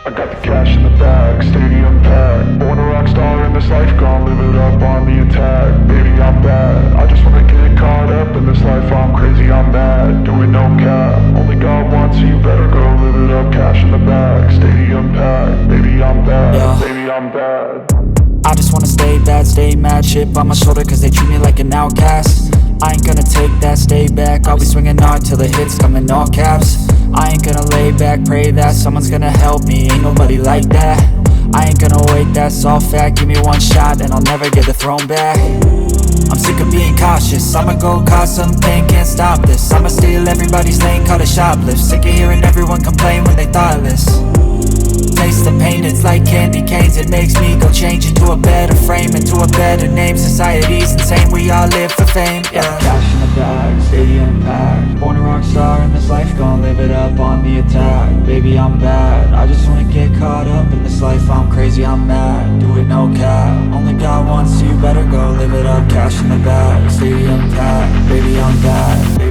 I got the cash in the bag, stadium packed. Born a rock star in this life, gon' live it up on the attack. Baby, I'm bad, I just wanna get caught up in this life. I'm crazy, I'm mad, doing no cap. Only God wants, so you better go live it up. Cash in the bag, stadium packed. Baby, I'm bad, Yeah. baby, I'm bad. I just wanna stay bad, stay mad. Chip on my shoulder cause they treat me like an outcast. I ain't gonna take that, stay back. I'll be swinging hard till the hits come in all caps. I ain't gonna lay back, pray that someone's gonna help me. Ain't nobody like that. I ain't gonna wait, that's all fact. Give me one shot and I'll never get the throne back. I'm sick of being cautious, I'ma go cause some pain, can't stop this. I'ma steal everybody's lane, call it shoplift. Sick of hearing everyone complain when they thoughtless. Taste the pain, it's like candy canes. It makes me go change into a better frame, into a better name. Society's insane, we all live for fame, yeah. Cash in the bag, stadium packed. Born a rock star in this life, gon' live it up on the attack. Baby, I'm bad, I just wanna get caught up in this life. I'm crazy, I'm mad, do it no cap. Only God wants, so you better go live it up. Cash in the bag, stadium packed. Baby, I'm bad.